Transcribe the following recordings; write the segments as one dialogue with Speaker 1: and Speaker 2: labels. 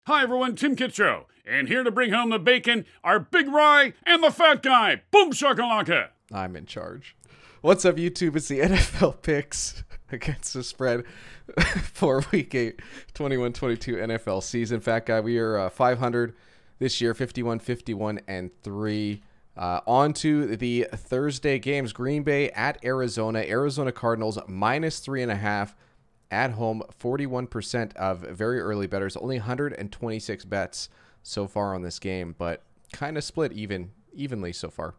Speaker 1: Hi everyone, Tim Kittrow, and here to bring home the bacon are Big Rye and the Fat Guy. Boom shakalaka!
Speaker 2: I'm in charge. What's up, YouTube? It's the NFL picks against the spread for Week 8, 21-22 NFL season. Fat Guy, we are 500 this year, 51-51-3. On to the Thursday games. Green Bay at Arizona. Arizona Cardinals -3.5 at home. 41% of very early bettors. Only 126 bets so far on this game, but kind of split evenly so far.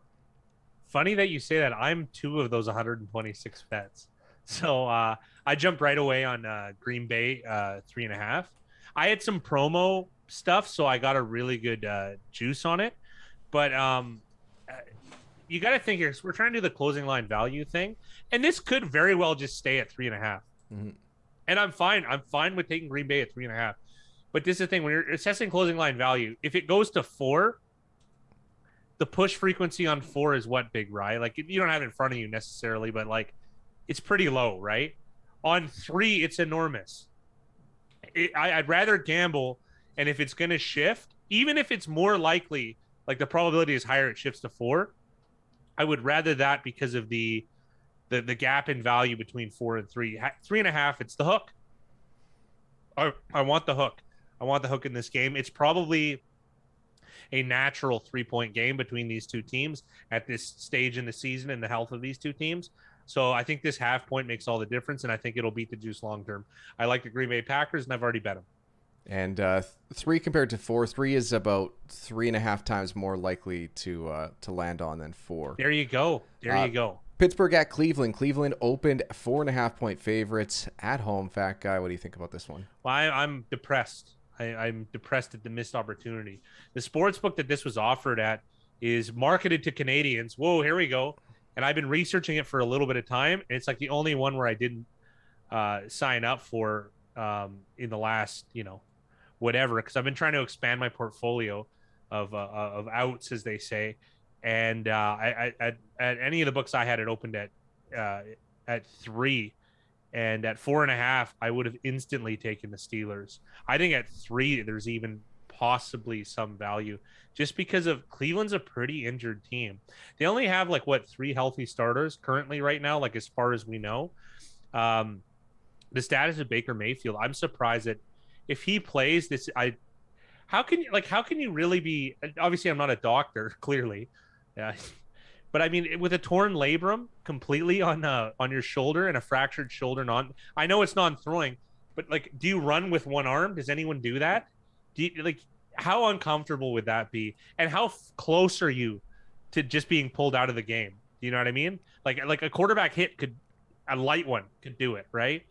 Speaker 3: Funny that you say that. I'm two of those 126 bets. So I jumped right away on Green Bay 3.5. I had some promo stuff, so I got a really good juice on it. But you got to think here. So we're trying to do the closing line value thing, and this could very well just stay at 3.5.
Speaker 2: Mm-hmm.
Speaker 3: And I'm fine. I'm fine with taking Green Bay at 3.5. But this is the thing: when you're assessing closing line value, if it goes to 4, the push frequency on 4 is what, Big Rye? Like, you don't have it in front of you necessarily, but like, it's pretty low, right? On 3, it's enormous. I'd rather gamble, and if it's going to shift, even if it's more likely, like the probability is higher, it shifts to 4. I would rather that because of the gap in value between 4 and 3. 3.5, it's the hook. I want the hook. I want the hook in this game. It's probably a natural 3-point game between these two teams at this stage in the season and the health of these two teams. So I think this half point makes all the difference, and I think it'll beat the juice long term. I like the Green Bay Packers, and I've already bet them.
Speaker 2: And 3 compared to 4, 3 is about 3.5 times more likely to land on than 4.
Speaker 3: There you go. There you go.
Speaker 2: Pittsburgh at Cleveland. Cleveland opened 4.5-point favorites at home. Fat Guy, what do you think about this one?
Speaker 3: Well, I'm depressed. I'm depressed at the missed opportunity. The sports book that this was offered at is marketed to Canadians. Whoa, here we go. And I've been researching it for a little bit of time. And it's like the only one where I didn't sign up for in the last, whatever, because I've been trying to expand my portfolio of outs, as they say. And I at any of the books I had it opened at 3. And at 4.5, I would have instantly taken the Steelers. I think at 3, there's even possibly some value just because of Cleveland's a pretty injured team. They only have 3 healthy starters currently right now, like as far as we know. The status of Baker Mayfield, I'm surprised that if he plays this, how can you really be, obviously I'm not a doctor, clearly. Yeah. But I mean, with a torn labrum completely on your shoulder and a fractured shoulder, I know it's non-throwing, but do you run with one arm? Does anyone do that? How uncomfortable would that be? And how close are you to just being pulled out of the game? Do you know what I mean? Like a quarterback hit a light one could do it, right?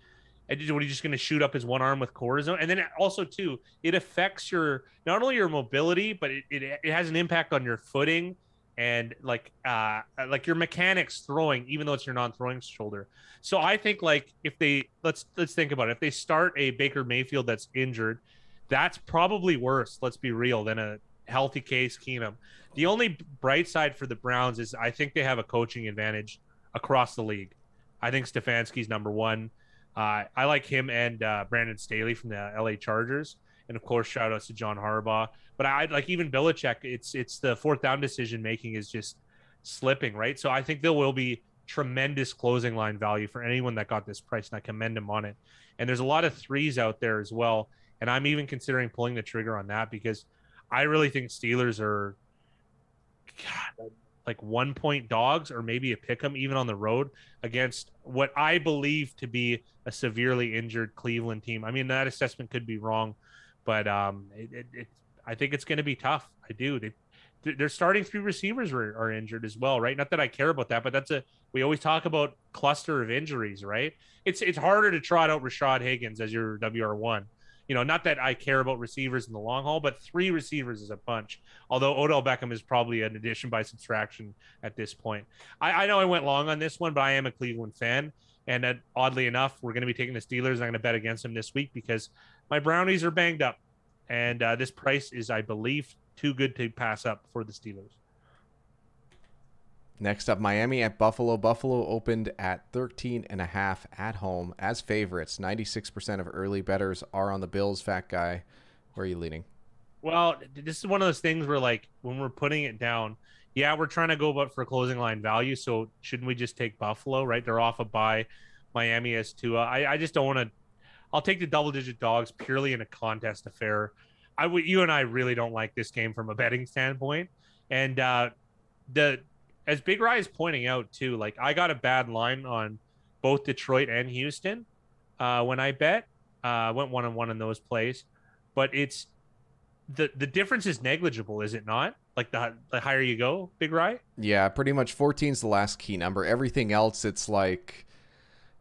Speaker 3: And what, are you just going to shoot up his one arm with cortisone? And then also too, it affects not only your mobility, but it has an impact on your footing. And your mechanics throwing, even though it's your non-throwing shoulder. So I think if they let's think about it. If they start a Baker Mayfield that's injured, that's probably worse. Let's be real, than a healthy Case Keenum. The only bright side for the Browns is I think they have a coaching advantage across the league. I think Stefanski's number 1. I like him and Brandon Staley from the LA Chargers. And of course, shout outs to John Harbaugh. But I like even Belichick. It's the 4th down decision making is just slipping, right? So I think there will be tremendous closing line value for anyone that got this price, and I commend them on it. And there's a lot of 3s out there as well. And I'm even considering pulling the trigger on that because I really think Steelers are 1-point dogs, or maybe a pick 'em even on the road against what I believe to be a severely injured Cleveland team. I mean, that assessment could be wrong. But I think it's going to be tough. I do. They're starting 3 receivers are injured as well, right? Not that I care about that, but we always talk about cluster of injuries, right? It's harder to trot out Rashad Higgins as your WR1. Not that I care about receivers in the long haul, but 3 receivers is a bunch. Although Odell Beckham is probably an addition by subtraction at this point. I know I went long on this one, but I am a Cleveland fan. And oddly enough, we're going to be taking the Steelers. I'm going to bet against them this week because my Brownies are banged up. And this price is, I believe, too good to pass up for the Steelers.
Speaker 2: Next up, Miami at Buffalo. Buffalo opened at 13.5 at home as favorites. 96% of early bettors are on the Bills. Fat Guy, Where are you leaning?
Speaker 3: Well, this is one of those things where, like, when we're putting it down, yeah, we're trying to go about for closing line value. So shouldn't we just take Buffalo, right? They're off a bye. Miami has Tua. I just don't want to. I'll take the double-digit dogs purely in a contest affair. You and I really don't like this game from a betting standpoint. And the as Big Rye is pointing out too, like, I got a bad line on both Detroit and Houston when I bet. Went 1-1 in those plays, but it's the difference is negligible, is it not? Like, the higher you go, Big Rye?
Speaker 2: Yeah, pretty much 14 is the last key number. Everything else, it's like,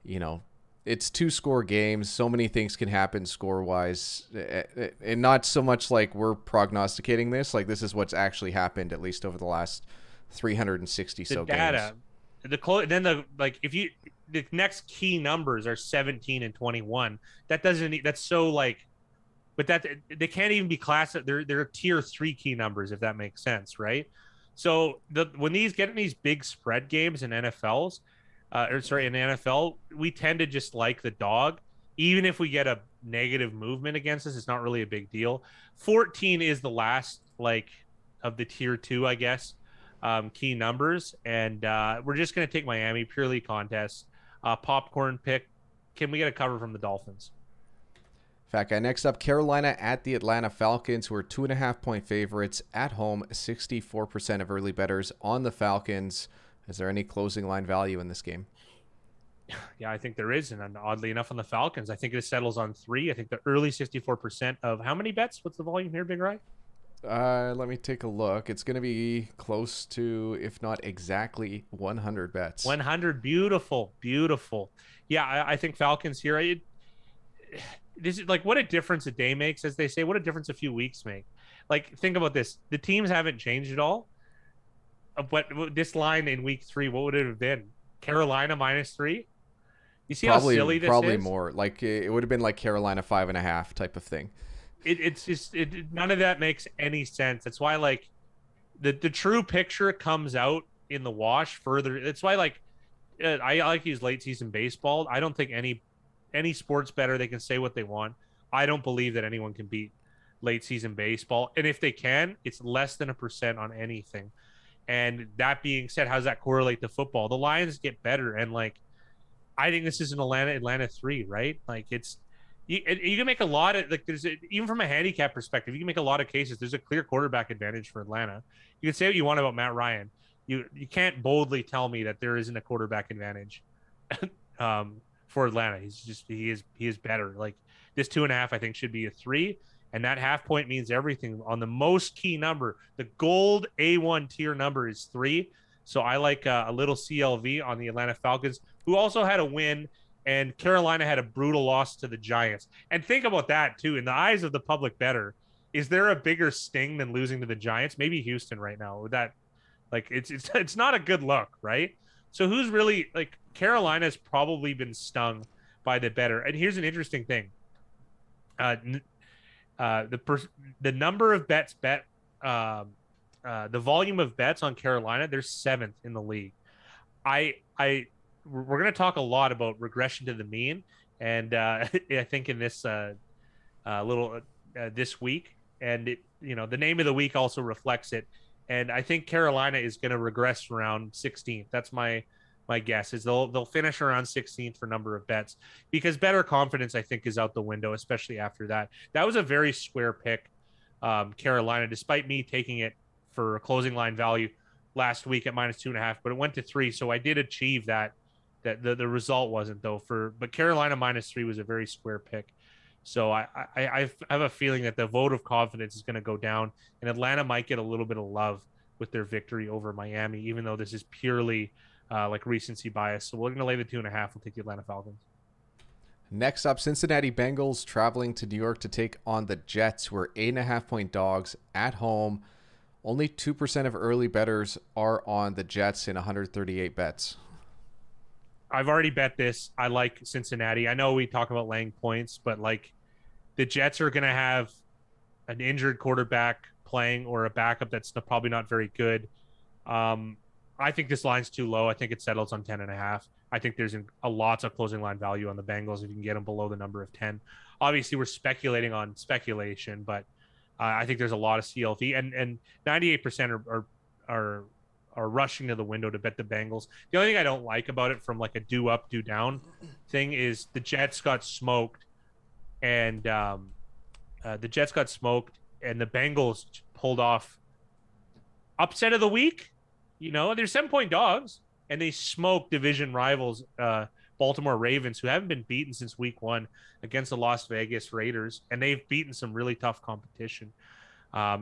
Speaker 2: it's 2-score games. So many things can happen score-wise. And not so much like we're prognosticating this. Like, this is what's actually happened, at least over the last 360
Speaker 3: The
Speaker 2: so
Speaker 3: data,
Speaker 2: games.
Speaker 3: The next key numbers are 17 and 21. That's so, like, but that they can't even be classed. They're tier 3 key numbers, if that makes sense, right? So when getting these big spread games in NFLs, in the NFL, we tend to just like the dog, even if we get a negative movement against us. It's not really a big deal. 14 is the last, like, of the tier 2, I guess, key numbers, and we're just going to take Miami purely contest. Popcorn pick. Can we get a cover from the Dolphins?
Speaker 2: Fat guy. Next up, Carolina at the Atlanta Falcons, who are 2.5-point favorites at home. 64% of early bettors on the Falcons. Is there any closing line value in this game?
Speaker 3: Yeah, I think there is, and oddly enough, on the Falcons, I think it settles on 3. I think the early 64% of how many bets? What's the volume here, Big Rye?
Speaker 2: Let me take a look. It's going to be close to, if not exactly, 100 bets.
Speaker 3: 100, beautiful. Yeah, I think Falcons here. This is like, what a difference a day makes, as they say. What a difference a few weeks make. Like, think about this: the teams haven't changed at all. But this line in week 3, what would it have been? Carolina -3. You see how silly this is?
Speaker 2: Probably more. Like, it would have been like Carolina 5.5 type of thing.
Speaker 3: It's just none of that makes any sense. That's why, like, the true picture comes out in the wash further. That's why, like, I like to use late season baseball. I don't think any sports better, they can say what they want. I don't believe that anyone can beat late season baseball, and if they can, it's less than 1% on anything. And that being said, how does that correlate to football? The Lions get better, and, like, I think this is an Atlanta 3, right? Like, it's you can make a lot of, like, even from a handicap perspective, you can make a lot of cases. There's a clear quarterback advantage for Atlanta. You can say what you want about Matt Ryan. You can't boldly tell me that there isn't a quarterback advantage for Atlanta. He is better. Like, this 2.5, I think, should be a 3. And that half point means everything on the most key number. The gold A1 tier number is 3. So I like a little CLV on the Atlanta Falcons, who also had a win, and Carolina had a brutal loss to the Giants. And think about that too. In the eyes of the public bettor, is there a bigger sting than losing to the Giants? Maybe Houston right now. With that, like, it's not a good look, right? So who's really, like, Carolina's probably been stung by the bettor. And here's an interesting thing. The number of bets bet, the volume of bets on Carolina, they're 7th in the league. We're going to talk a lot about regression to the mean, and I think in this this week, and the name of the week also reflects it. And I think Carolina is going to regress around 16th. That's my guess, is they'll finish around 16th for number of bets, because better confidence, I think, is out the window, especially after that. That was a very square pick, Carolina, despite me taking it for a closing line value last week at -2.5, but it went to 3. So I did achieve that the result wasn't, though, but Carolina -3 was a very square pick. So I have a feeling that the vote of confidence is going to go down, and Atlanta might get a little bit of love with their victory over Miami, even though this is purely like recency bias. So we're going to lay the 2.5. We'll take the Atlanta Falcons.
Speaker 2: Next up, Cincinnati Bengals traveling to New York to take on the Jets, who are 8.5-point dogs at home. Only 2% of early bettors are on the Jets in 138 bets.
Speaker 3: I've already bet this. I like Cincinnati. I know we talk about laying points, but, like, the Jets are going to have an injured quarterback playing, or a backup that's probably not very good. I think this line's too low. I think it settles on 10.5. I think there's a lots of closing line value on the Bengals if you can get them below the number of 10. Obviously, we're speculating on speculation, but I think there's a lot of CLV, and 98% are rushing to the window to bet the Bengals. The only thing I don't like about it from like a do up, do down thing is the Jets got smoked, and the Bengals pulled off upset of the week. You know, they're 7-point dogs, and they smoked division rivals, Baltimore Ravens, who haven't been beaten since week 1 against the Las Vegas Raiders, and they've beaten some really tough competition,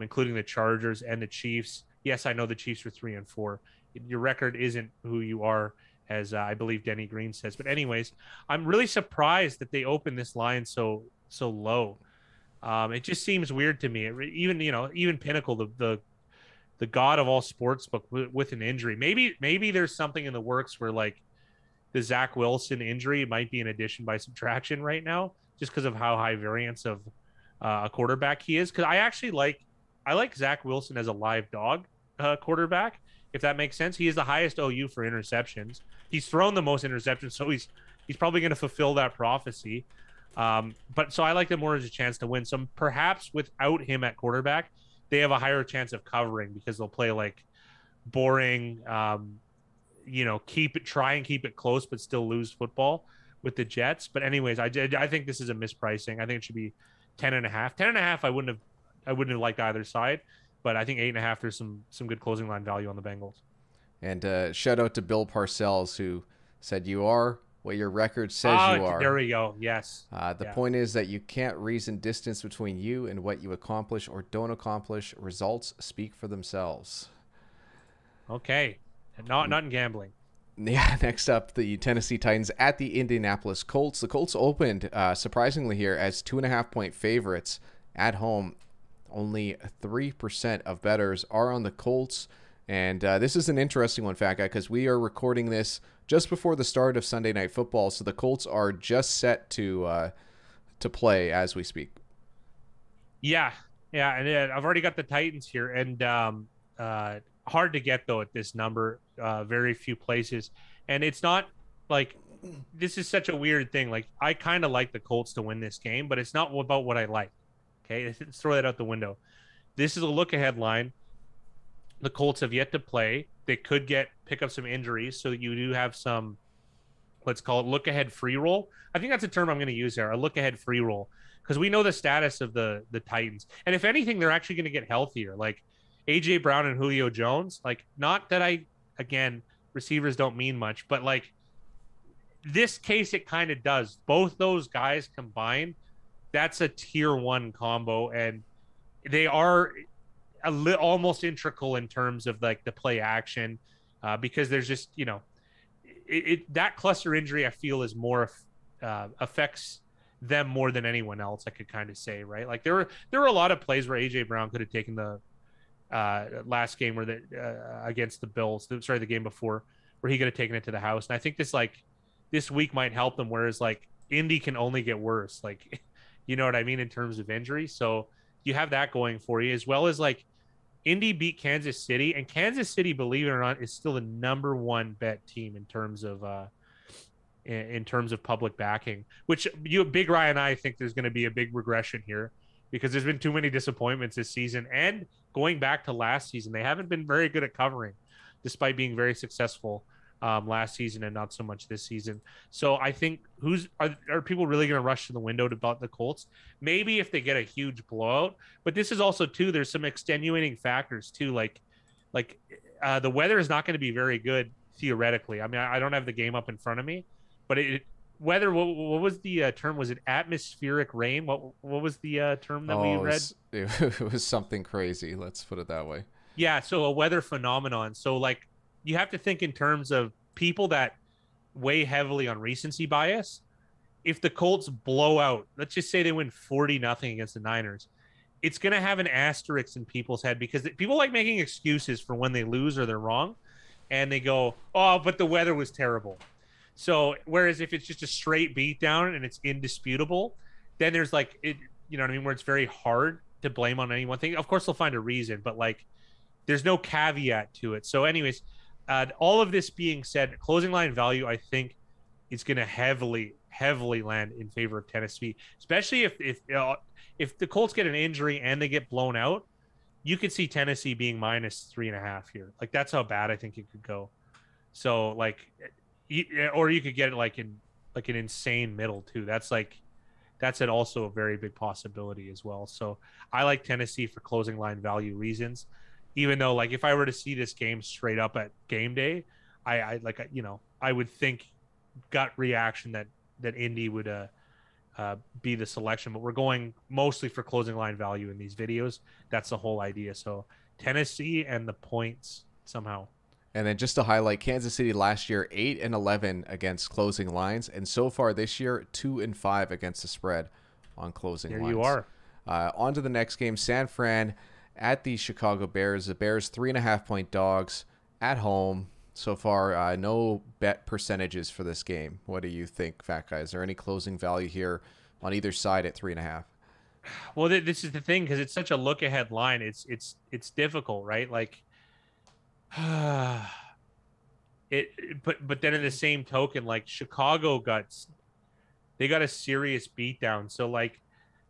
Speaker 3: including the Chargers and the Chiefs. Yes, I know the Chiefs were 3-4. Your record isn't who you are, as I believe Denny Green says. But anyways, I'm really surprised that they opened this line so low. It just seems weird to me. Even Pinnacle, the god of all sportsbook, with an injury. Maybe there's something in the works where like the Zach Wilson injury might be an addition by subtraction right now, just because of how high variance of a quarterback he is. Because I like Zach Wilson as a live dog quarterback, if that makes sense. He is the highest OU for interceptions. He's thrown the most interceptions, so he's probably going to fulfill that prophecy. But so I like them more as a chance to win. So perhaps without him at quarterback, they have a higher chance of covering because they'll play like boring, try and keep it close, but still lose football with the Jets. But anyways, I think this is a mispricing. I think it should be 10.5. 10.5. I wouldn't have liked either side, but I think 8.5. There's some good closing line value on the Bengals.
Speaker 2: And shout out to Bill Parcells, who said you are what your record says you are.
Speaker 3: There we go. Yes.
Speaker 2: The point is that you can't reason distance between you and what you accomplish or don't accomplish. Results speak for themselves.
Speaker 3: Okay. Not in gambling.
Speaker 2: Yeah, next up, the Tennessee Titans at the Indianapolis Colts. The Colts opened, surprisingly here, as 2.5-point favorites at home. Only 3% of bettors are on the Colts. And this is an interesting one, Fat Guy, because we are recording this just before the start of Sunday Night Football. So the Colts are just set to play as we speak. Yeah,
Speaker 3: and I've already got the Titans here. And hard to get, though, at this number. Very few places. And it's not like this is such a weird thing. Like, I kind of like the Colts to win this game, but it's not about what I like. Okay, let's throw that out the window. This is a look-ahead line. The Colts have yet to play. They could pick up some injuries, so you do have some, let's call it look-ahead free roll. I think that's a term I'm going to use there, a look-ahead free roll, because we know the status of the Titans. And if anything, they're actually going to get healthier. Like A.J. Brown and Julio Jones, like, not that again, receivers don't mean much, but like this case, it kind of does. Both those guys combined, that's a tier 1 combo, and they are almost integral in terms of like the play action, because there's just, that cluster injury I feel is more affects them more than anyone else, I could kind of say, right? Like there were a lot of plays where AJ Brown could have taken the last game where against the Bills, the game before, where he could have taken it to the house. And I think this week might help them, whereas like Indy can only get worse, like, you know what I mean, in terms of injury. So you have that going for you, as well as like Indy beat Kansas City, and Kansas City, believe it or not, is still the number 1 bet team in terms of public backing, which Big Ryan and I think there's going to be a big regression here, because there's been too many disappointments this season, and going back to last season, they haven't been very good at covering, despite being very successful last season and not so much this season. So I think are people really going to rush to the window to bet the Colts? Maybe if they get a huge blowout, but this is also too, there's some extenuating factors too. Like the weather is not going to be very good theoretically. I mean, I don't have the game up in front of me, but weather, what was the term? Was it atmospheric rain? What was the term that we read?
Speaker 2: It was something crazy. Let's put it that way.
Speaker 3: Yeah. So a weather phenomenon. So like, you have to think in terms of people that weigh heavily on recency bias. If the Colts blow out, let's just say they win 40-0 against the Niners, it's going to have an asterisk in people's head, because people like making excuses for when they lose or they're wrong. And they go, oh, but the weather was terrible. So whereas if it's just a straight beatdown and it's indisputable, then there's like, you know what I mean, where it's very hard to blame on any one thing. Of course, they'll find a reason, but like there's no caveat to it. So anyways, all of this being said, closing line value, I think, is going to heavily heavily land in favor of Tennessee, especially if the Colts get an injury and they get blown out. You could see Tennessee being -3.5 here. Like, that's how bad I think it could go. So like, or you could get it like an insane middle too. That's also a very big possibility as well. So I like Tennessee for closing line value reasons, even though like if I were to see this game straight up at game day, I would think gut reaction that Indy would be the selection, but we're going mostly for closing line value in these videos. That's the whole idea. So Tennessee and the points somehow.
Speaker 2: And then just to highlight, Kansas City last year 8-11 against closing lines, and so far this year 2-5 against the spread on closing lines.
Speaker 3: There you are.
Speaker 2: On to the next game, San Fran at the Chicago Bears. The Bears 3.5-point dogs at home. So far, no bet percentages for this game. What do you think, Fat Guy? Is there any closing value here on either side at 3.5?
Speaker 3: Well, this is the thing, because it's such a look-ahead line. It's difficult, right? Like, but then in the same token, like Chicago got a serious beatdown. So like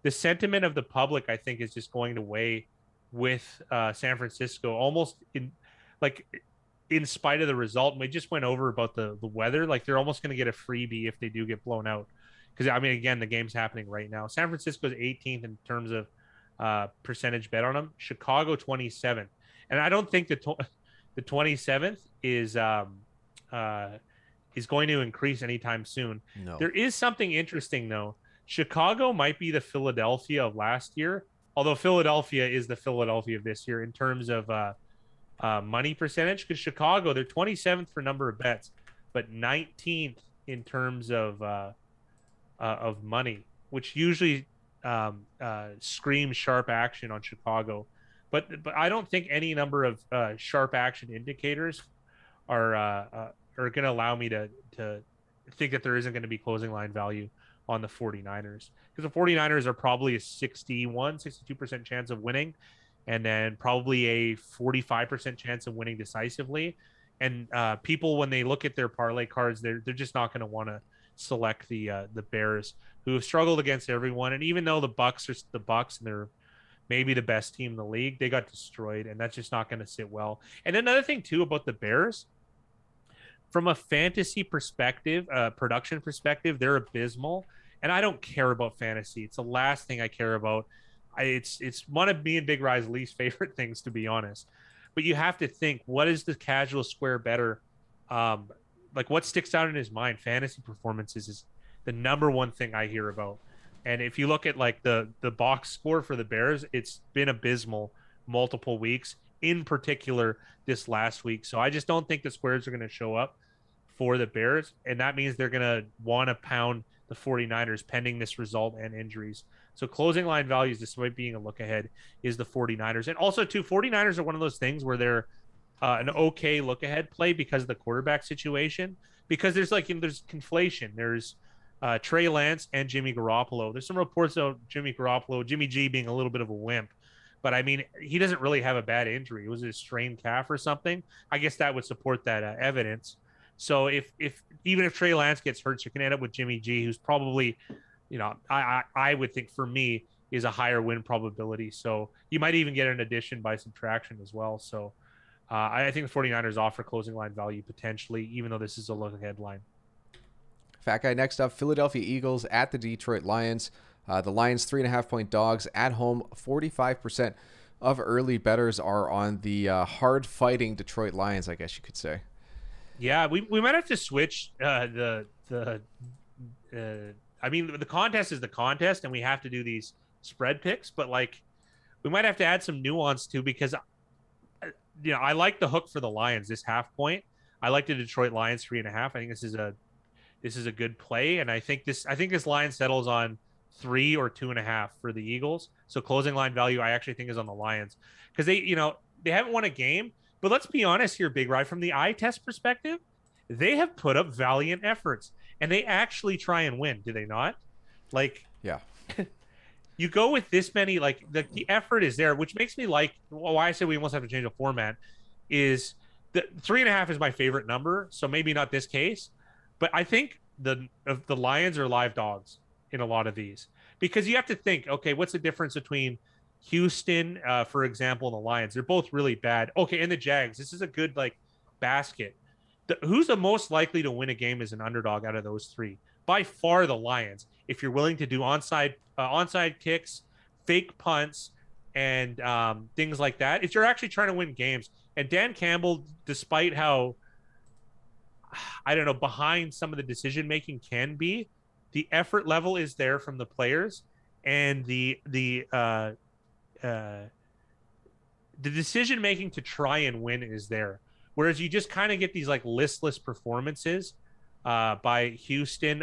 Speaker 3: the sentiment of the public, I think, is just going to weigh with San Francisco, almost in spite of the result. And we just went over about the weather. Like, they're almost going to get a freebie if they do get blown out. Because, I mean, again, the game's happening right now. San Francisco's 18th in terms of percentage bet on them. Chicago 27th. And I don't think the 27th is going to increase anytime soon.
Speaker 2: No.
Speaker 3: There is something interesting, though. Chicago might be the Philadelphia of last year, although Philadelphia is the Philadelphia of this year in terms of money percentage, because Chicago, they're 27th for number of bets, but 19th in terms of money, which usually screams sharp action on Chicago. But I don't think any number of sharp action indicators are going to allow me to think that there isn't going to be closing line value on the 49ers, because the 49ers are probably a 62% chance of winning, and then probably a 45% chance of winning decisively. And people, when they look at their parlay cards, they're just not going to want to select the Bears, who have struggled against everyone. And even though the Bucs are the Bucs and they're maybe the best team in the league, they got destroyed, and that's just not going to sit well. And another thing too about the Bears, from a fantasy perspective, production perspective, they're abysmal. And I don't care about fantasy. It's the last thing I care about. It's one of me and Big Rye's least favorite things, to be honest. But you have to think, what is the casual square better? Like, what sticks out in his mind? Fantasy performances is the number one thing I hear about. And if you look at like the box score for the Bears, it's been abysmal multiple weeks, in particular this last week. So I just don't think the squares are going to show up for the Bears. And that means they're going to want to pound the 49ers pending this result and injuries. So closing line values, despite being a look ahead, is the 49ers. And also too, 49ers are one of those things where they're an okay look ahead play because of the quarterback situation, because there's conflation. There's Trey Lance and Jimmy Garoppolo. There's some reports of Jimmy G being a little bit of a wimp, but I mean, he doesn't really have a bad injury. It was a strained calf or something. I guess that would support that evidence. So even if Trey Lance gets hurt, you can end up with Jimmy G, who's probably, I would think, for me, is a higher win probability. So you might even get an addition by subtraction as well. So I think the 49ers offer closing line value potentially, even though this is a look ahead line.
Speaker 2: Fat Guy, next up, Philadelphia Eagles at the Detroit Lions. The Lions 3.5-point dogs at home. 45% of early bettors are on the hard-fighting Detroit Lions, I guess you could say.
Speaker 3: Yeah, we might have to switch I mean, the contest is the contest, and we have to do these spread picks, but like, we might have to add some nuance too, because I like the hook for the Lions this half point. I like the Detroit Lions 3.5. I think this is a good play, and I think this line settles on 3 or 2.5 for the Eagles. So closing line value, I actually think, is on the Lions, because they haven't won a game. But let's be honest here, Big Rye, from the eye test perspective, they have put up valiant efforts, and they actually try and win. Do they not? Like,
Speaker 2: yeah.
Speaker 3: You go with this many, like the effort is there, which makes me like why I say we almost have to change the format. Is the 3.5 is my favorite number, so maybe not this case, but I think the Lions are live dogs in a lot of these, because you have to think, okay, what's the difference between Houston, for example, and the Lions? They're both really bad. Okay, and the Jags. This is a good like basket. Who's the most likely to win a game as an underdog out of those three? By far, the Lions. If you're willing to do onside kicks, fake punts, and things like that, if you're actually trying to win games. And Dan Campbell, despite how, I don't know, behind some of the decision making can be, the effort level is there from the players, and the decision making to try and win is there. Whereas you just kind of get these like listless performances by Houston,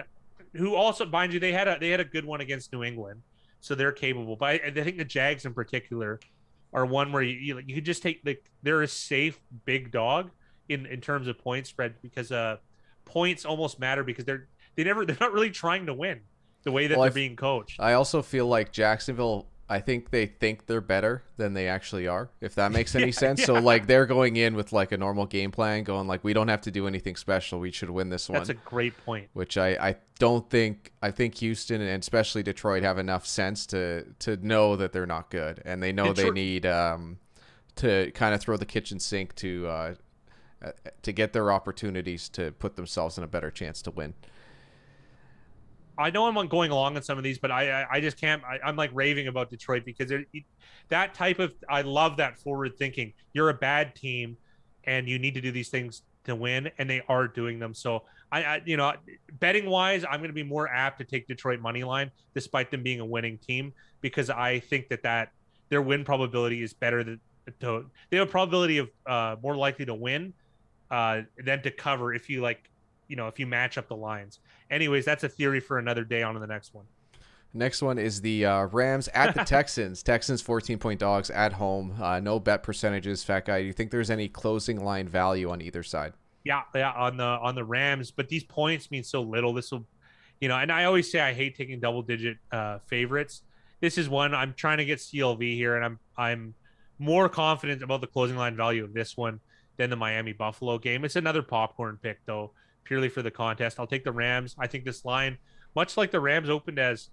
Speaker 3: who also, mind you, they had a good one against New England, so they're capable. But I think the Jags in particular are one where you could just take they're a safe big dog in terms of point spread, because points almost matter because they're not really trying to win the way that they're being coached.
Speaker 2: I also feel like Jacksonville, I think they think they're better than they actually are, if that makes any sense. Yeah. So like they're going in with like a normal game plan, going like, we don't have to do anything special, we should win this one.
Speaker 3: That's a great point.
Speaker 2: Which I don't think, I think Houston and especially Detroit have enough sense to know that they're not good, and they know they need to kind of throw the kitchen sink to get their opportunities to put themselves in a better chance to win.
Speaker 3: I know I'm going along on some of these, but I just can't. I'm like raving about Detroit because that type of, I love that forward thinking. You're a bad team and you need to do these things to win, and they are doing them. So I betting wise, I'm going to be more apt to take Detroit money line despite them being a winning team, because I think that their win probability is better than they have a probability of more likely to win than to cover if you if you match up the lines. Anyways, that's a theory for another day. On to the next one.
Speaker 2: Next one is the Rams at the Texans. Texans 14-point dogs at home. No bet percentages. Fat Guy, do you think there's any closing line value on either side?
Speaker 3: Yeah, on the Rams, but these points mean so little. This will, and I always say I hate taking double-digit favorites. This is one I'm trying to get CLV here, and I'm more confident about the closing line value of this one than the Miami Buffalo game. It's another popcorn pick though, purely for the contest. I'll take the Rams. I think this line, much like the Rams opened as,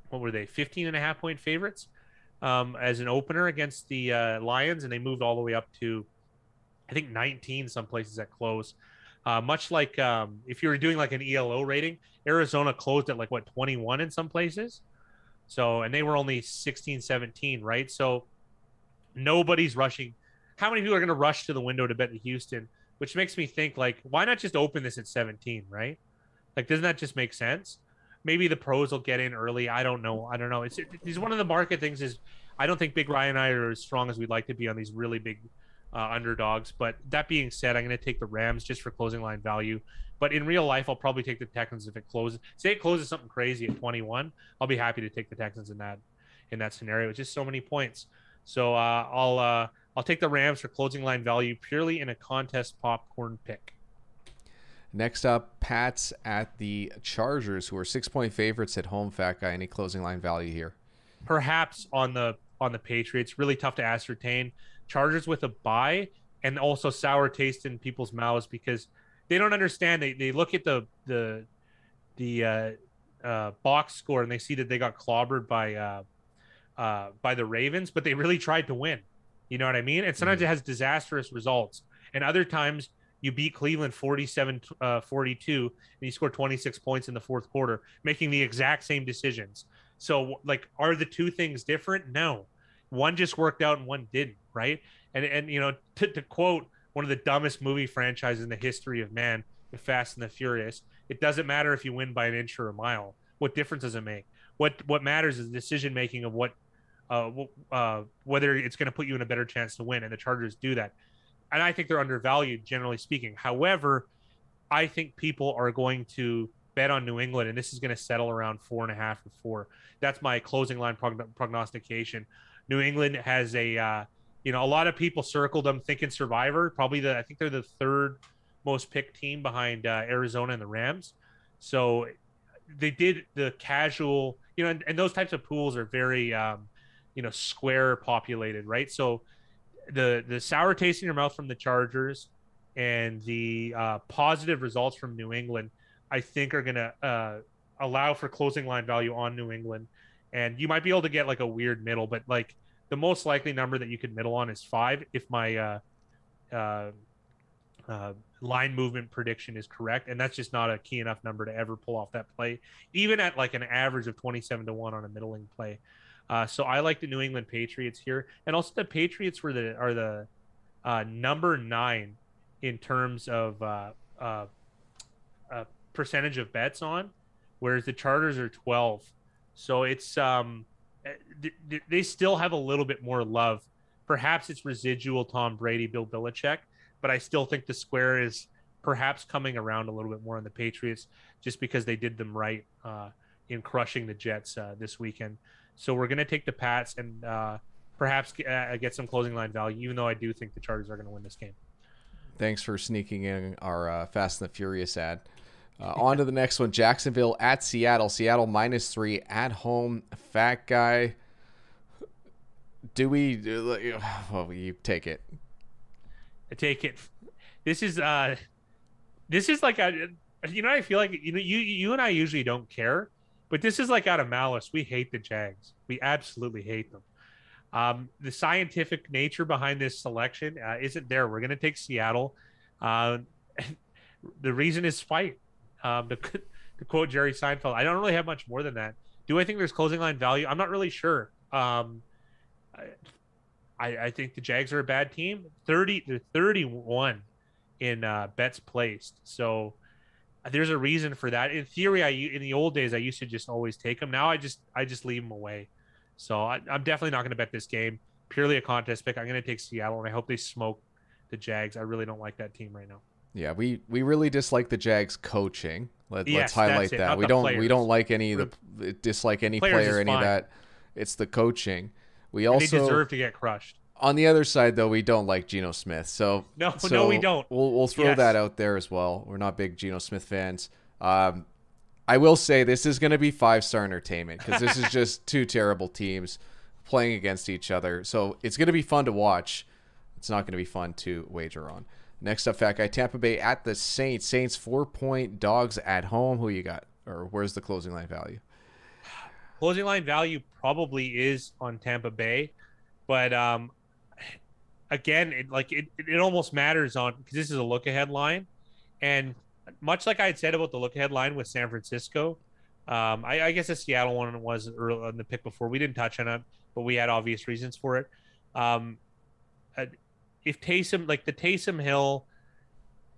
Speaker 3: what were they, 15.5-point favorites as an opener against the Lions, and they moved all the way up to, I think, 19 some places at close. Much like if you were doing like an ELO rating, Arizona closed at 21 in some places. So, and they were only 16, 17, right? So nobody's rushing. How many people are going to rush to the window to bet the Houston? Which makes me think, why not just open this at 17, right? Doesn't that just make sense? Maybe the pros will get in early. I don't know. It's one of the market things is, I don't think Big Ryan and I are as strong as we'd like to be on these really big underdogs. But that being said, I'm going to take the Rams just for closing line value. But in real life, I'll probably take the Texans if it closes. Say it closes something crazy at 21, I'll be happy to take the Texans in that scenario. It's just so many points. So I'll take the Rams for closing line value purely in a contest popcorn pick.
Speaker 2: Next up, Pats at the Chargers, who are 6-point favorites at home. Fat Guy, any closing line value here?
Speaker 3: Perhaps on the Patriots. Really tough to ascertain. Chargers with a bye, and also sour taste in people's mouths because they don't understand. They look at the box score and they see that they got clobbered by the Ravens, but they really tried to win. You know what I mean? And sometimes it has disastrous results. And other times you beat Cleveland 47-42 and you score 26 points in the fourth quarter, making the exact same decisions. So are the two things different? No. One just worked out and one didn't, right? And to quote one of the dumbest movie franchises in the history of man, The Fast and the Furious, it doesn't matter if you win by an inch or a mile. What difference does it make? What matters is the decision making of whether it's going to put you in a better chance to win, and the Chargers do that. And I think they're undervalued, generally speaking. However, I think people are going to bet on New England, and this is going to settle around 4.5 or 4. That's my closing line prognostication. New England has a lot of people circled them thinking Survivor. I think they're the third most picked team behind Arizona and the Rams. So they did the casual, and those types of pools are very square populated, right? So the sour taste in your mouth from the Chargers and the positive results from New England I think are going to allow for closing line value on New England. And you might be able to get like a weird middle, but like the most likely number that you could middle on is 5 if my line movement prediction is correct. And that's just not a key enough number to ever pull off that play, even at like an average of 27-1 on a middling play. So I like the New England Patriots here. And also the Patriots are the number 9 in terms of percentage of bets on, whereas the Chargers are 12. So it's they still have a little bit more love. Perhaps it's residual Tom Brady, Bill Belichick, but I still think the square is perhaps coming around a little bit more on the Patriots just because they did them right in crushing the Jets this weekend. So we're going to take the Pats and perhaps get some closing line value, even though I do think the Chargers are going to win this game.
Speaker 2: Thanks for sneaking in our Fast and the Furious ad. On to the next one. Jacksonville at Seattle. Seattle -3 at home. Fat guy. Do we? Well, you take it.
Speaker 3: I take it. This is like I feel like you and I usually don't care, but this is like out of malice. We hate the Jags. We absolutely hate them. The scientific nature behind this selection isn't there. We're going to take Seattle. The reason is spite. To quote Jerry Seinfeld, I don't really have much more than that. Do I think there's closing line value? I'm not really sure. I think the Jags are a bad team. They're 31 in bets placed. So there's a reason for that. In theory, in the old days, I used to just always take them. Now I just leave them away. So I'm definitely not going to bet this game. Purely a contest pick. I'm going to take Seattle, and I hope they smoke the Jags. I really don't like that team right now.
Speaker 2: Yeah, we really dislike the Jags coaching. Let's highlight that. We don't like dislike any player, any of that. It's the coaching. They
Speaker 3: deserve to get crushed.
Speaker 2: On the other side, though, we don't like Geno Smith. So
Speaker 3: no, we don't.
Speaker 2: We'll throw that out there as well. We're not big Geno Smith fans. I will say this is going to be 5-star entertainment because this is just two terrible teams playing against each other. So it's going to be fun to watch. It's not going to be fun to wager on. Next up, Fat Guy, Tampa Bay at the Saints. Saints 4-point dogs at home. Who you got? Or where's the closing line value?
Speaker 3: Closing line value probably is on Tampa Bay, but again, it almost matters on because this is a look ahead line, and much like I had said about the look ahead line with San Francisco, I guess the Seattle one was early on the pick before. We didn't touch on it, but we had obvious reasons for it. If Taysom, like the Taysom Hill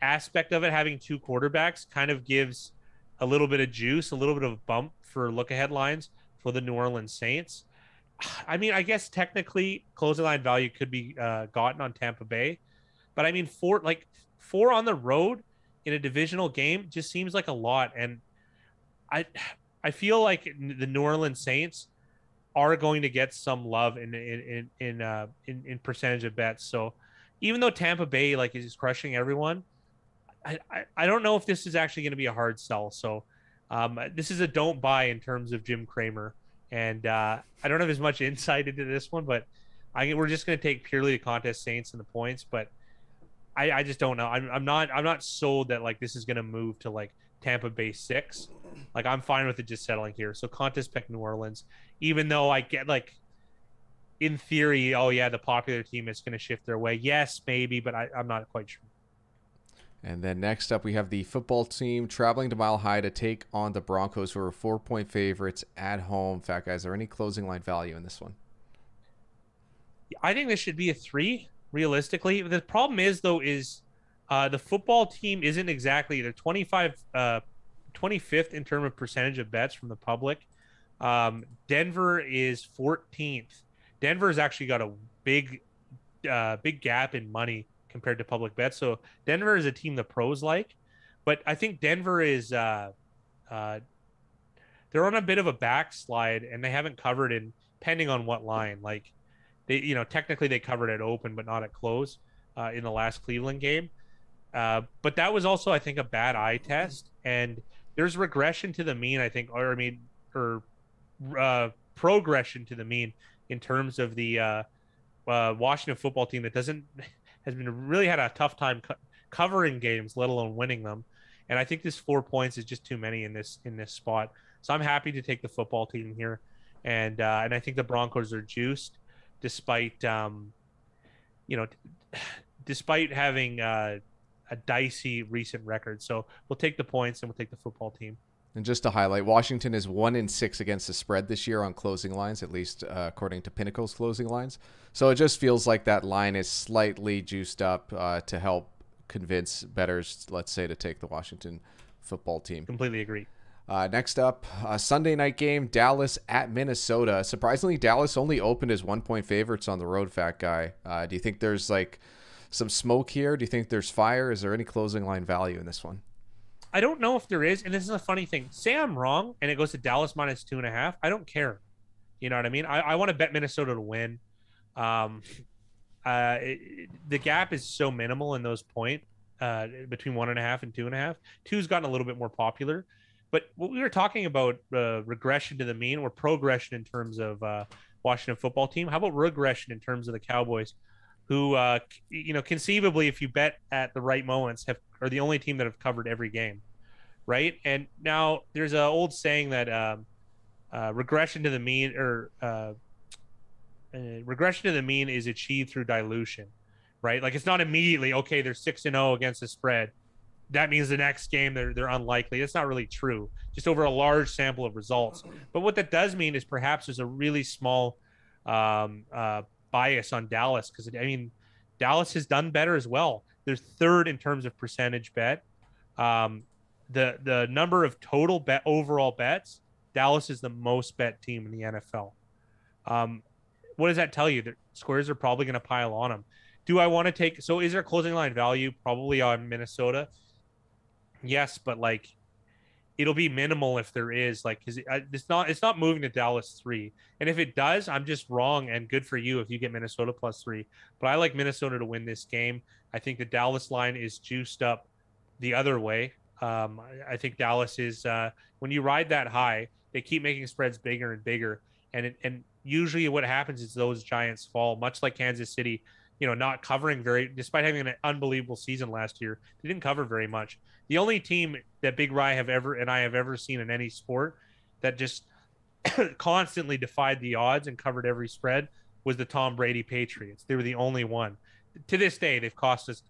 Speaker 3: aspect of it, having two quarterbacks kind of gives a little bit of juice, a little bit of bump for look ahead lines for the New Orleans Saints. I mean, I guess technically closing line value could be gotten on Tampa Bay, but I mean, four on the road in a divisional game just seems like a lot. And I feel like the New Orleans Saints are going to get some love in percentage of bets. So even though Tampa Bay is crushing everyone, I don't know if this is actually going to be a hard sell. So this is a don't buy in terms of Jim Cramer. And I don't have as much insight into this one, but we're just going to take purely the contest Saints and the points. But I just don't know. I'm not sold that this is going to move to Tampa Bay 6. I'm fine with it just settling here. So contest pick New Orleans, even though I get in theory, oh yeah, the popular team is going to shift their way. Yes, maybe, but I'm not quite sure.
Speaker 2: And then next up, we have the football team traveling to Mile High to take on the Broncos, who are 4-point favorites at home. Fat Guys, are there any closing line value in this one?
Speaker 3: I think this should be a 3, realistically. The problem is, though, the football team isn't exactly the 25th in terms of percentage of bets from the public. Denver is 14th. Denver's actually got a big gap in money compared to public bets. So Denver is a team the pros like, but I think Denver is they're on a bit of a backslide, and they haven't covered in depending on what line. They technically they covered at open but not at close in the last Cleveland game. But that was also, I think, a bad eye test, and there's regression to the mean, I think, or progression to the mean in terms of the Washington football team that has been really had a tough time covering games, let alone winning them. And I think this 4 points is just too many in this spot. So I'm happy to take the football team here, and I think the Broncos are juiced, despite despite having a dicey recent record. So we'll take the points and we'll take the football team.
Speaker 2: And just to highlight, Washington is 1-6 against the spread this year on closing lines, at least according to Pinnacle's closing lines. So it just feels like that line is slightly juiced up to help convince bettors, let's say, to take the Washington football team.
Speaker 3: Completely agree.
Speaker 2: Next up, Sunday night game, Dallas at Minnesota. Surprisingly, Dallas only opened as 1-point favorites on the road, Fat Guy. Do you think there's like some smoke here? Do you think there's fire? Is there any closing line value in this one?
Speaker 3: I don't know if there is, and this is a funny thing. Say I'm wrong, and it goes to Dallas minus 2.5. I don't care. You know what I mean? I want to bet Minnesota to win. The gap is so minimal in those points between 1.5 and 2.5. Two's gotten a little bit more popular, but what we were talking about regression to the mean or progression in terms of Washington football team. How about regression in terms of the Cowboys, who conceivably, if you bet at the right moments, are the only team that have covered every game, right? And now there's an old saying that regression to the mean regression to the mean is achieved through dilution, right? Like it's not immediately, okay, they're 6-0 against the spread, that means the next game they're unlikely. That's not really true, just over a large sample of results. But what that does mean is perhaps there's a really small bias on Dallas, because I mean Dallas has done better as well. They're third in terms of percentage bet. The number of total overall bets, Dallas is the most bet team in the NFL. What does that tell you? The squares are probably going to pile on them. Do I want to take? So is there closing line value? Probably on Minnesota. Yes, but like it'll be minimal if there is. Like, it's not moving to Dallas 3. And if it does, I'm just wrong. And good for you if you get Minnesota +3. But I like Minnesota to win this game. I think the Dallas line is juiced up the other way. I think Dallas is when you ride that high, they keep making spreads bigger and bigger. And usually what happens is those Giants fall, much like Kansas City, not covering despite having an unbelievable season last year, they didn't cover very much. The only team that Big Rye have ever seen in any sport that just constantly defied the odds and covered every spread was the Tom Brady Patriots. They were the only one. To this day, they've cost us,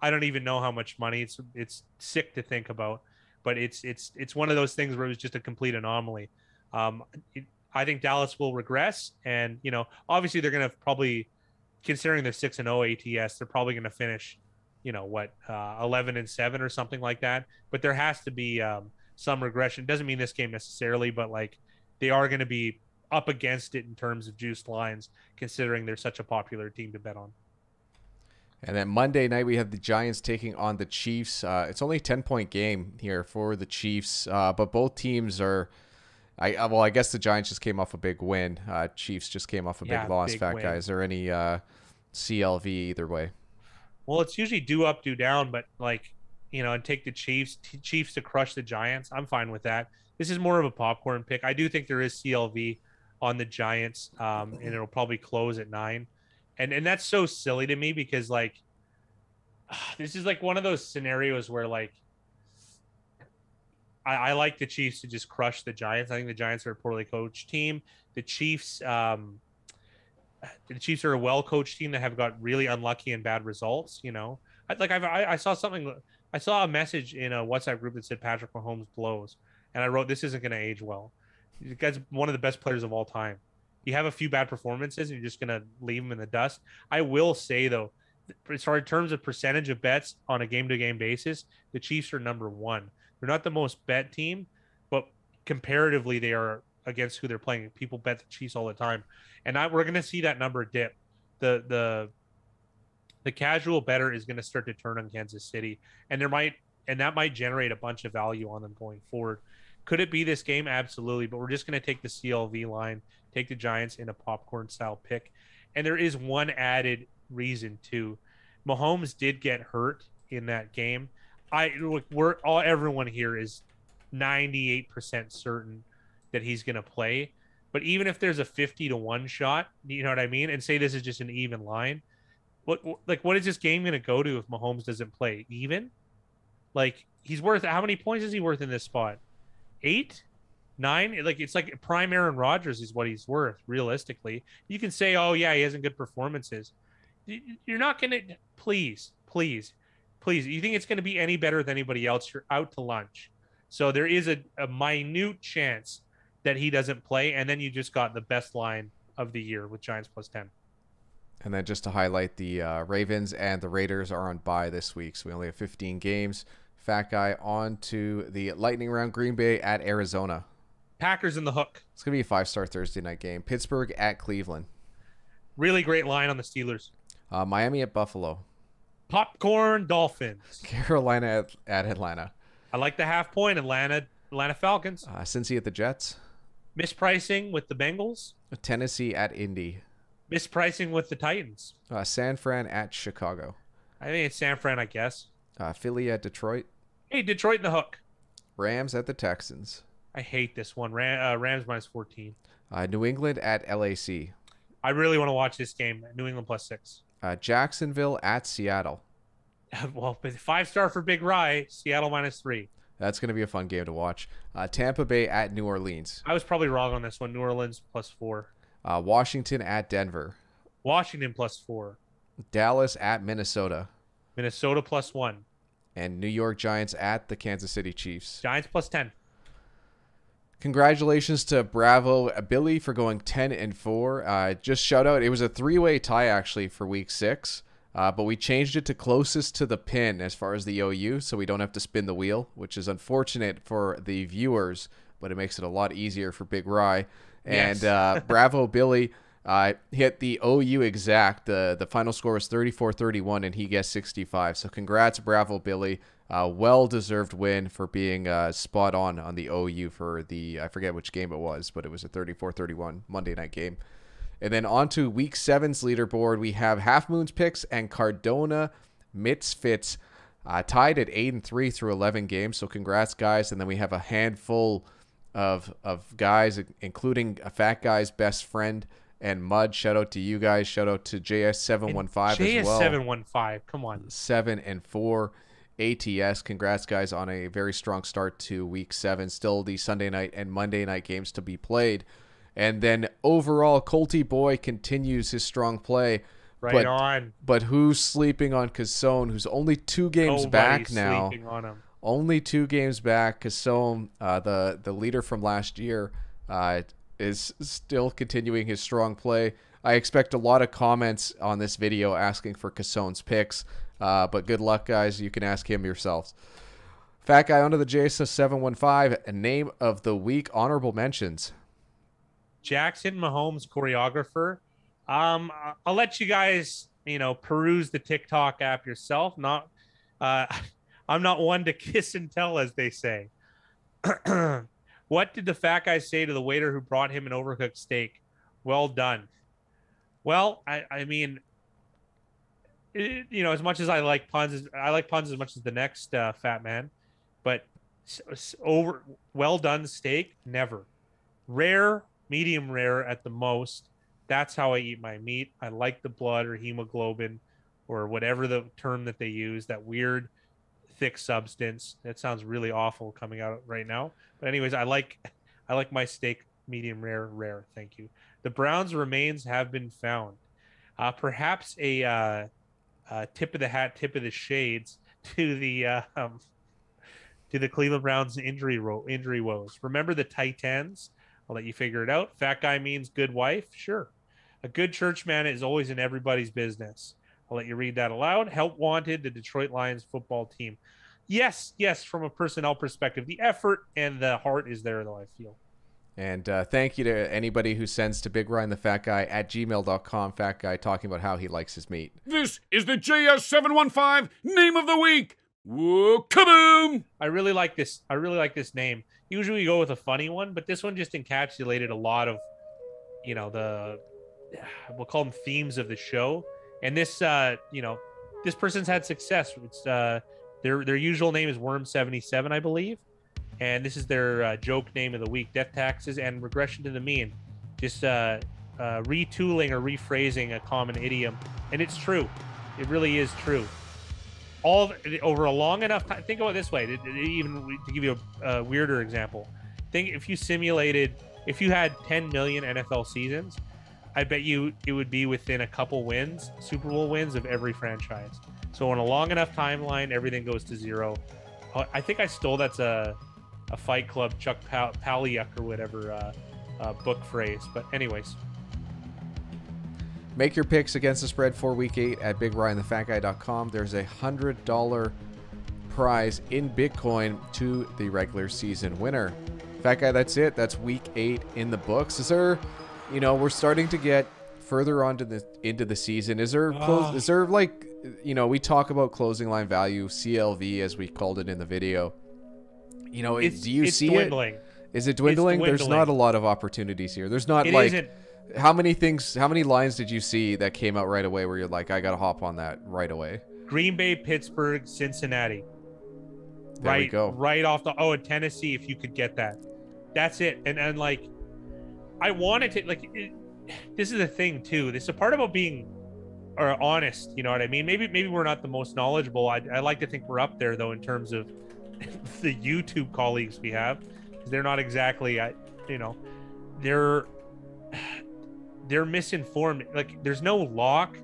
Speaker 3: I don't even know how much money. It's sick to think about, but it's one of those things where it was just a complete anomaly. I think Dallas will regress, and obviously they're going to probably, considering they're 6-0 ATS, they're probably going to finish 11-7 or something like that. But there has to be some regression. Doesn't mean this game necessarily, but like they are going to be up against it in terms of juiced lines, considering they're such a popular team to bet on.
Speaker 2: And then Monday night, we have the Giants taking on the Chiefs. It's only a 10-point game here for the Chiefs, but both teams are I guess the Giants just came off a big win. Chiefs just came off a big loss, Fat Guy. Is there any CLV either way?
Speaker 3: Well, it's usually do up, do down, but and take the Chiefs to crush the Giants. I'm fine with that. This is more of a popcorn pick. I do think there is CLV on the Giants, and it'll probably close at 9. And that's so silly to me because this is like one of those scenarios where I like the Chiefs to just crush the Giants. I think the Giants are a poorly coached team. The Chiefs are a well-coached team that have got really unlucky and bad results. I saw a message in a WhatsApp group that said Patrick Mahomes blows, and I wrote, this isn't going to age well. The guy's one of the best players of all time. You have a few bad performances, and you're just going to leave him in the dust. I will say though, in terms of percentage of bets on a game-to-game basis, the Chiefs are number 1. They're not the most bet team, but comparatively, they are against who they're playing. People bet the Chiefs all the time, and we're going to see that number dip. The casual bettor is going to start to turn on Kansas City, and that might generate a bunch of value on them going forward. Could it be this game? Absolutely, but we're just going to take the CLV line, take the Giants in a popcorn style pick, and there is one added reason too. Mahomes did get hurt in that game. Everyone here is 98% certain that he's going to play. But even if there's a 50-1 shot, you know what I mean? And say this is just an even line. What is this game going to go to if Mahomes doesn't play? Even? Like, he's worth, how many points is he worth in this spot? 8, 9? Like, it's like prime Aaron Rodgers is what he's worth realistically. You can say, oh yeah, he hasn't good performances. You're not gonna, please. You think it's gonna be any better than anybody else? You're out to lunch. So there is a minute chance that he doesn't play, and then you just got the best line of the year with Giants +10.
Speaker 2: And then just to highlight, the Ravens and the Raiders are on bye this week, so we only have 15 games. Fat Guy on to the lightning round. Green Bay at Arizona.
Speaker 3: Packers in the hook.
Speaker 2: It's going to be a 5-star Thursday night game. Pittsburgh at Cleveland.
Speaker 3: Really great line on the Steelers.
Speaker 2: Miami at Buffalo.
Speaker 3: Popcorn Dolphins.
Speaker 2: Carolina at Atlanta.
Speaker 3: I like the half point. Atlanta Falcons.
Speaker 2: Cincy at the Jets.
Speaker 3: Mispricing with the Bengals.
Speaker 2: Tennessee at Indy.
Speaker 3: Mispricing with the Titans.
Speaker 2: San Fran at Chicago.
Speaker 3: I think it's San Fran, I guess.
Speaker 2: Philly at Detroit.
Speaker 3: Hey, Detroit in the hook.
Speaker 2: Rams at the Texans.
Speaker 3: I hate this one. Rams -14.
Speaker 2: New England at LAC.
Speaker 3: I really want to watch this game. New England +6.
Speaker 2: Jacksonville at Seattle.
Speaker 3: Well, 5-star for Big Rye. Seattle -3.
Speaker 2: That's going to be a fun game to watch. Tampa Bay at New Orleans.
Speaker 3: I was probably wrong on this one. New Orleans +4.
Speaker 2: Washington at Denver.
Speaker 3: Washington +4.
Speaker 2: Dallas at Minnesota.
Speaker 3: Minnesota +1.
Speaker 2: And New York Giants at the Kansas City Chiefs.
Speaker 3: Giants +10.
Speaker 2: Congratulations to Bravo Billy for going 10-4. Just shout out, it was a 3-way tie actually for week 6, but we changed it to closest to the pin as far as the OU, so we don't have to spin the wheel, which is unfortunate for the viewers, but it makes it a lot easier for Big Rye. And
Speaker 3: Yes.
Speaker 2: Bravo Billy hit the OU exact. The final score was 34-31, and he guessed 65. So congrats, Bravo Billy. Well-deserved win for being spot on the OU for the, I forget which game it was, but it was a 34-31 Monday night game. And then on to Week 7's leaderboard, we have Half Moon's picks and Cardona Misfits tied at 8-3 through 11 games. So congrats, guys. And then we have a handful of guys, including a Fat Guy's best friend and Mud. Shout out to you guys. Shout out to JS715 as well.
Speaker 3: JS715, come on.
Speaker 2: 7-4 ATS. Congrats, guys, on a very strong start to Week 7. Still the Sunday night and Monday night games to be played. And then overall, Colty Boy continues his strong play.
Speaker 3: Right on.
Speaker 2: But who's sleeping on Cassone, who's only 2 games back now?
Speaker 3: Sleeping on him.
Speaker 2: Only 2 games back. Cassone, the leader from last year, is still continuing his strong play. I expect a lot of comments on this video asking for Cassone's picks, but good luck, guys. You can ask him yourselves. Fat Guy onto the JS715. A name of the week, honorable mentions.
Speaker 3: Jackson Mahomes choreographer. I'll let you guys, peruse the TikTok app yourself. I'm not one to kiss and tell, as they say. What did the Fat Guy say to the waiter who brought him an overcooked steak? Well done. Well, I mean, as much as I like puns as much as the next fat man, but well done steak, never. Rare, medium rare at the most. That's how I eat my meat. I like the blood or hemoglobin or whatever the term that they use, that weird thick substance. That sounds really awful coming out right now. But anyways, I like my steak medium rare. Thank you. The Browns' remains have been found. Perhaps a tip of the hat, tip of the shades to the Cleveland Browns injury woes. Remember the Titans? I'll let you figure it out. Fat Guy means good wife. Sure. A good churchman is always in everybody's business. I'll let you read that aloud. Help wanted, the Detroit Lions football team. Yes, from a personnel perspective, the effort and the heart is there, though, I feel.
Speaker 2: And thank you to anybody who sends to Big Ryan the Fat Guy at gmail.com. Fat Guy talking about how he likes his meat.
Speaker 1: This is the JS715 name of the week. Whoa, kaboom!
Speaker 3: I really like this name. Usually we go with a funny one, but this one just encapsulated a lot of, we'll call them themes of the show. And this, this person's had success. It's their usual name is Worm77, I believe. And this is their joke name of the week: death taxes and regression to the mean. Just retooling or rephrasing a common idiom. And it's true. It really is true. over a long enough time. Think about it this way. Even to give you a weirder example, think if you had 10 million NFL seasons, I bet you it would be within a couple wins, Super Bowl wins of every franchise. So on a long enough timeline, everything goes to zero. I think I stole that's a Fight Club Chuck Palahniuk or whatever book phrase. But anyways.
Speaker 2: Make your picks against the spread for Week 8 at BigRyanTheFatGuy.com. There's a $100 prize in Bitcoin to the regular season winner. Fat Guy, that's it. That's Week 8 in the books. Is there, we're starting to get further on into the season. Is there like, we talk about closing line value, CLV, as we called it in the video. Do you see
Speaker 3: dwindling.
Speaker 2: Is it dwindling? There's not a lot of opportunities here. There's not How many lines did you see that came out right away where you're like, I got to hop on that right away?
Speaker 3: Green Bay, Pittsburgh, Cincinnati.
Speaker 2: There we go.
Speaker 3: Right off and Tennessee, if you could get that. That's it. And like, I wanted to, this is the thing too. This is a part about being honest. You know what I mean? Maybe we're not the most knowledgeable. I like to think we're up there though, in terms of the YouTube colleagues we have. They're not exactly, they're misinformed. Like, there's no lock.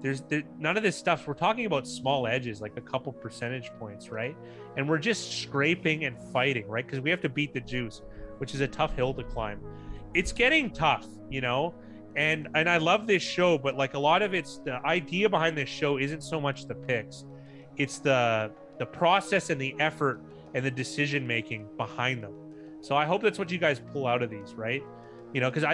Speaker 3: There's none of this stuff. We're talking about small edges, like a couple percentage points, right? And we're just scraping and fighting, right? Because we have to beat the juice, which is a tough hill to climb. It's getting tough, and I love this show, but like a lot of it's the idea behind this show isn't so much the picks. It's the process and the effort and the decision making behind them. So I hope that's what you guys pull out of these, right? Because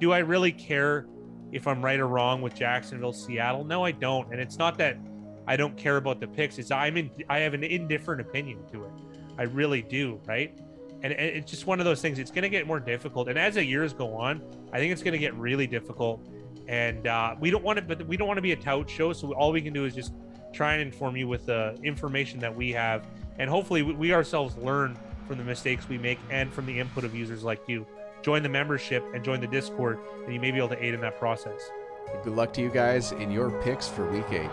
Speaker 3: do I really care if I'm right or wrong with Jacksonville, Seattle? No, I don't. And it's not that I don't care about the picks. It's I have an indifferent opinion to it. I really do, right? And it's just one of those things. It's going to get more difficult. And as the years go on, I think it's going to get really difficult. And we don't want to be a tout show. So all we can do is just try and inform you with the information that we have. And hopefully we ourselves learn from the mistakes we make and from the input of users like you. Join the membership and join the Discord, and you may be able to aid in that process.
Speaker 2: Good luck to you guys in your picks for Week 8.